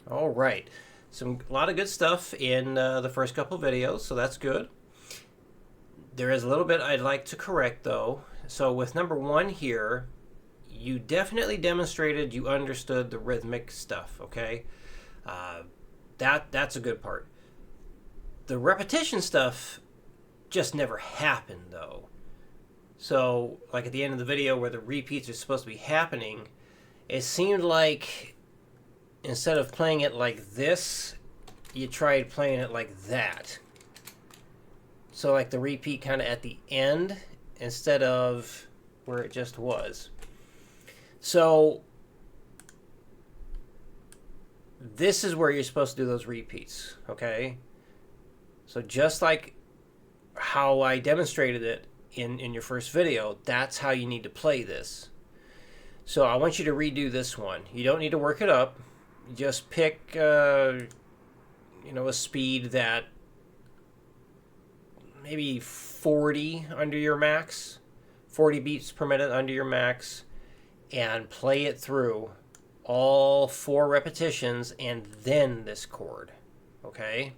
All right. A lot of good stuff in the first couple videos, so that's good. There is a little bit I'd like to correct though. So with number one here, you definitely demonstrated you understood the rhythmic stuff. Okay, uh, that's a good part. The repetition stuff just never happened though. So like at the end of the video where the repeats are supposed to be happening, it seemed like instead of playing it like this, you tried playing it like that. So like the repeat kind of at the end instead of where it just was. So this is where you're supposed to do those repeats, okay? So just like how I demonstrated it in your first video, that's how you need to play this. So I want you to redo this one. You don't need to work it up. Just pick, a speed that maybe 40 under your max, 40 beats per minute under your max, and play it through all 4 repetitions and then this chord, okay?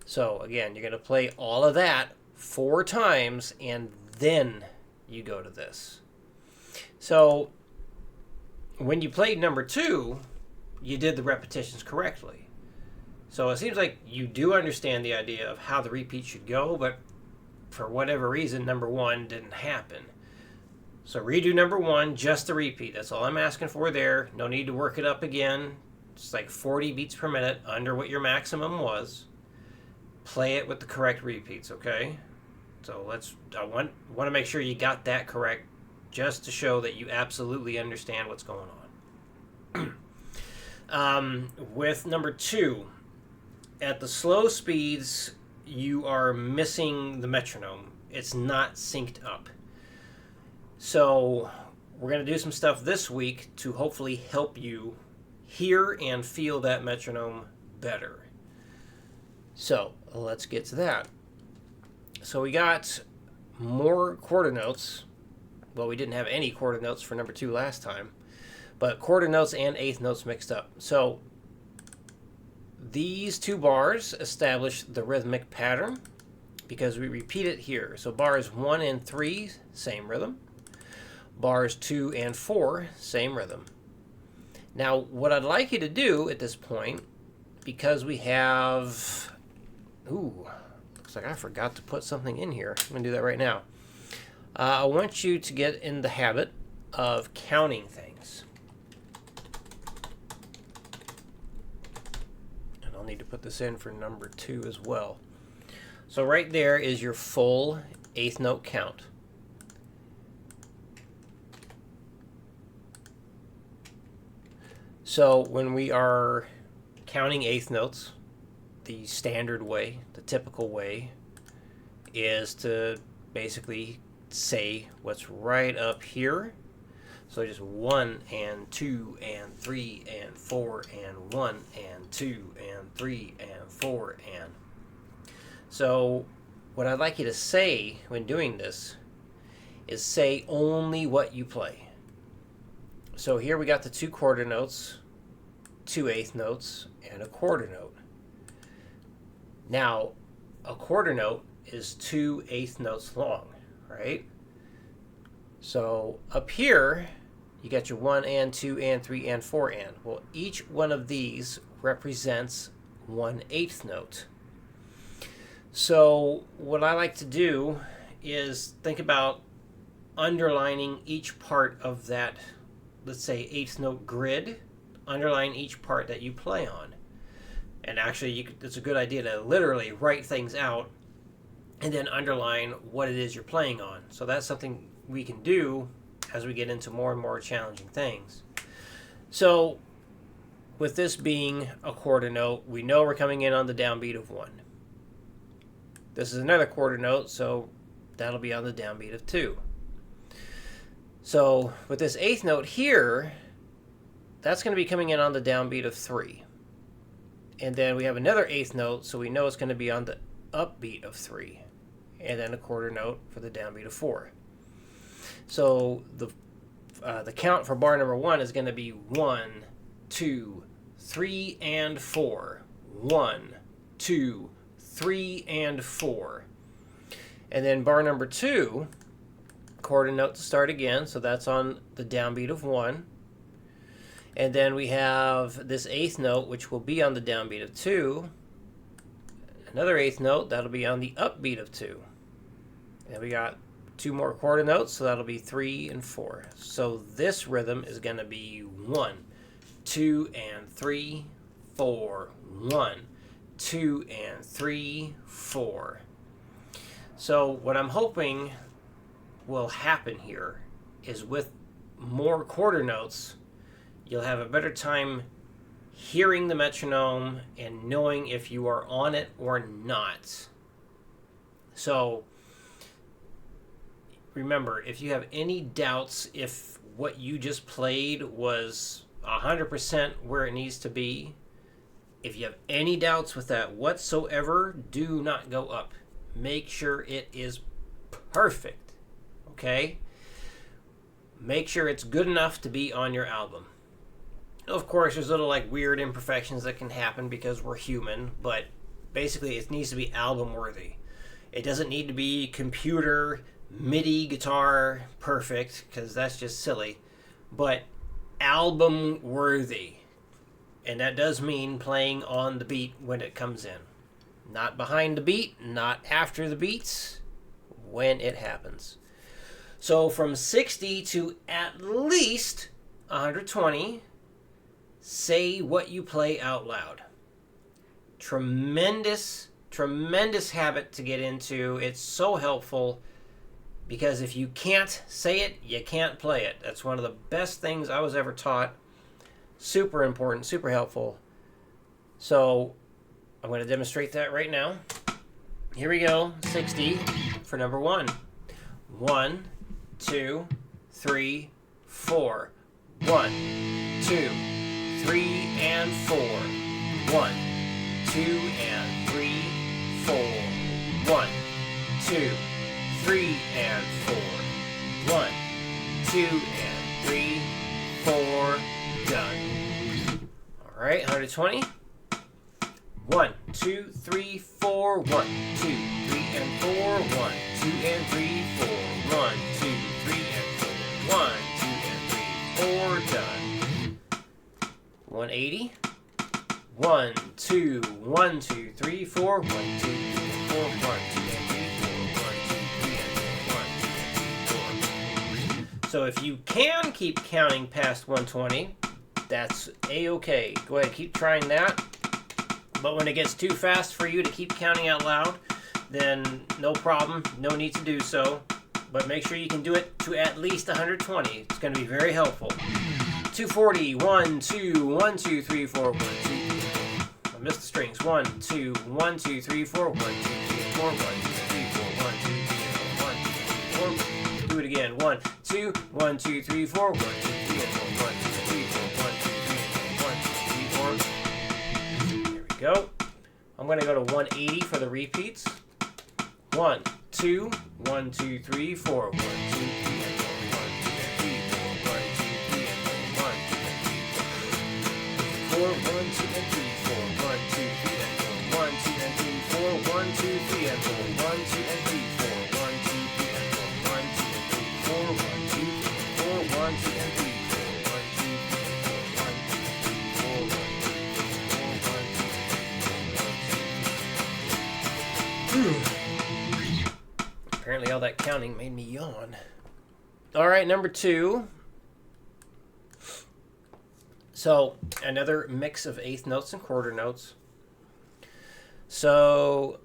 So again, you're going to play all of that 4 times and then you go to this. So when you played number 2, you did the repetitions correctly. So it seems like you do understand the idea of how the repeat should go, but for whatever reason, number 1 didn't happen. So redo number 1, just the repeat. That's all I'm asking for there. No need to work it up again. It's like 40 beats per minute under what your maximum was. Play it with the correct repeats, okay? So I want to make sure you got that correct just to show that you absolutely understand what's going on. With number 2, at the slow speeds, you are missing the metronome. It's not synced up. So we're going to do some stuff this week to hopefully help you hear and feel that metronome better. So let's get to that. So we got more quarter notes. Well, we didn't have any quarter notes for number 2 last time, but quarter notes and eighth notes mixed up. So these 2 bars establish the rhythmic pattern because we repeat it here. So bars 1 and 3, same rhythm. Bars 2 and 4, same rhythm. Now, what I'd like you to do at this point, because we have... looks like I forgot to put something in here. I'm going to do that right now. I want you to get in the habit of counting things. And I'll need to put this in for number 2 as well. So right there is your full eighth note count. So when we are counting eighth notes, the standard way, the typical way, is to basically say what's right up here. So just 1 and 2 and 3 and 4 and 1 and 2 and 3 and 4 and. So what I'd like you to say when doing this is say only what you play. So here we got the 2 quarter notes, 2 eighth notes, and a quarter note. Now, a quarter note is 2 eighth notes long, right? So up here, you got your 1 and 2 and 3 and 4 and. Well, each one of these represents 1 eighth note. So what I like to do is think about underlining each part of that, let's say, eighth note grid. Underline each part that you play on. And actually, it's a good idea to literally write things out and then underline what it is you're playing on. So that's something we can do as we get into more and more challenging things. So with this being a quarter note, we know we're coming in on the downbeat of 1. This is another quarter note, so that'll be on the downbeat of 2. So with this eighth note here, that's going to be coming in on the downbeat of 3. And then we have another eighth note, so we know it's going to be on the upbeat of 3. And then a quarter note for the downbeat of 4. So the count for bar number 1 is going to be 1, 2, 3 and 4. 1, 2, 3 and 4. And then bar number 2, quarter note to start again, so that's on the downbeat of 1. And then we have this eighth note, which will be on the downbeat of 2. Another eighth note, that'll be on the upbeat of 2. And we got 2 more quarter notes, so that'll be 3 and 4. So this rhythm is going to be 1, 2 and 3, 4, 1, 2 and 3, 4. So what I'm hoping will happen here is with more quarter notes, you'll have a better time hearing the metronome and knowing if you are on it or not. So remember, if you have any doubts if what you just played was 100% where it needs to be, if you have any doubts with that whatsoever, do not go up. Make sure it is perfect, okay? Make sure it's good enough to be on your album. Of course, there's little like weird imperfections that can happen because we're human, but basically it needs to be album worthy. It doesn't need to be computer, MIDI, guitar perfect, because that's just silly, but album worthy. And that does mean playing on the beat when it comes in. Not behind the beat, not after the beats, when it happens. So from 60 to at least 120, say what you play out loud. Tremendous habit to get into. It's so helpful because if you can't say it, you can't play it. That's one of the best things I was ever taught. Super important, super helpful. So I'm going to demonstrate that right now. Here we go. 60 for number 1. 1, 2, 3, 4. 1, 2, 3 and 4. 1, 2 and 3, 4. 1, 2, 3 and 4. 1, 2 and 3, 4. Done. All right, 120. 1, 2, 3, 4. 1, 2, 3 and 4. 1, 2 and 3, 4. 1, 2, 3 and 4. 1, 2 and 3, 4. Done. 180. 1, 2, 1, 2, 3, 4. 1, 2, 3 and 4. 1, 2 and 3, 4. 1, 2, 3 and 4. 1, 2 and 3, 4. So if you can keep counting past 120, that's a-okay. Go ahead, keep trying that. But when it gets too fast for you to keep counting out loud, then no problem, no need to do so. But make sure you can do it to at least 120. It's going to be very helpful. 240, 1, 2, 1, 2, 3, 4, 1, 2, 3, 4. I missed the strings. 1, 2, 1, 2, 3, 4, 1, 2, 3, 4, 1, 2, 3, 4, 1, 2, 3, 1, 2, 3, 4. Do it again. 1, 2, 1, 2, 3, 4, 1, 2, 3, 4, 1, 2, 3, 4, 1, 2, 3, 4, 1, 2, 3, 4. There we go. I'm going to go to 180 for the repeats. 1, 2, 1, 2, 3, 4, 1, 2, 3, and 4, 1, 2, and 3, 4, 1, 2, 3, and 4, 1, 2, and 3, 4, 1, 2, and 3, 4, 1, 2, 3, and 4, 1, 2, and 3, 4, 1, 2, 3, and 4, 1, 2, and 3, 4, 1, 2, 3, and 4, 1, 2, and 3, 4, 1, 2, 3, and 4, 1, 2, and 3, 4, 1, 2, 3, and 4, 1, 2, and 3, 4, 1, 2, 3, 4, 1, 2, 3, 4, 1, 2. Apparently all that counting made me yawn. All right, number 2. So another mix of eighth notes and quarter notes. So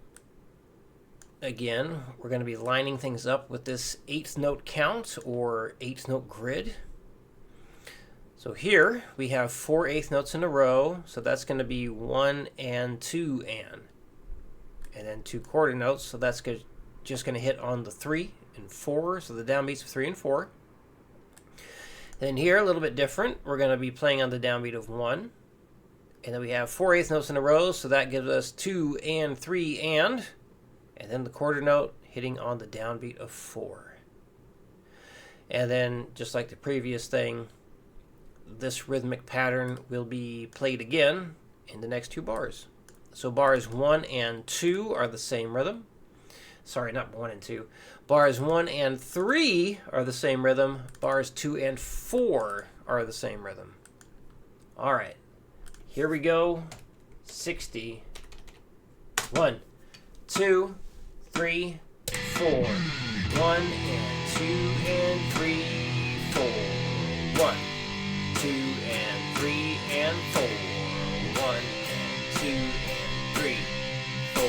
again, we're going to be lining things up with this eighth note count or eighth note grid. So here we have 4 eighth notes in a row. So that's going to be 1 and 2 and then 2 quarter notes. So that's good. Just going to hit on the 3 and 4, so the downbeats of 3 and 4. Then here, a little bit different, we're going to be playing on the downbeat of 1. And then we have 4 eighth notes in a row, so that gives us 2 and 3 and then the quarter note hitting on the downbeat of 4. And then, just like the previous thing, this rhythmic pattern will be played again in the next 2 bars. So bars 1 and 2 are the same rhythm. Sorry, not 1 and 2. Bars 1 and 3 are the same rhythm. Bars 2 and 4 are the same rhythm. All right, here we go. 60. 1, 2, 3, 4. 1 and 2 and 3, 4. 1, 2 and 3 and 4. 1 and 2 and 3, 4.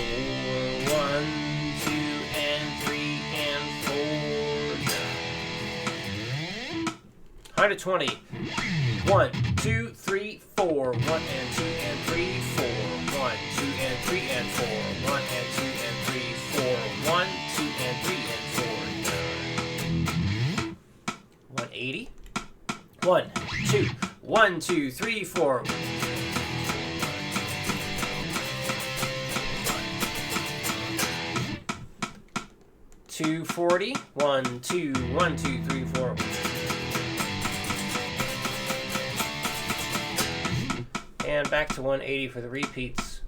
1, 2 and 3 and 4. 120. 1, 2, 3, 4. 1 and 2 and 3, 4. 1, 2 and 3 and 4. 1 and 2 and 3, 4. 1, 2 and 3 and 4. 180. 1, 2. 1, 2, 3, 4. 240. 1, 2, 1, 2, 3, 4. And back to 180 for the repeats.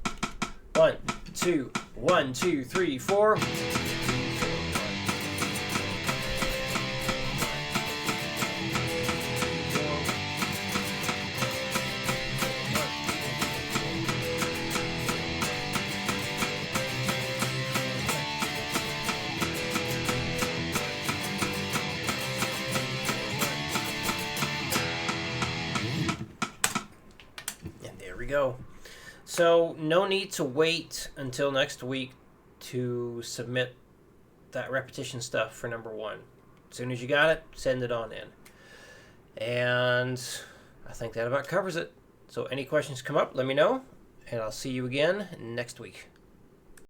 1, 2, 1, 2, 3, 4. Go. So no need to wait until next week to submit that repetition stuff for number 1. As soon as you got it, send it on in. And I think that about covers it. So any questions come up, let me know, and I'll see you again next week.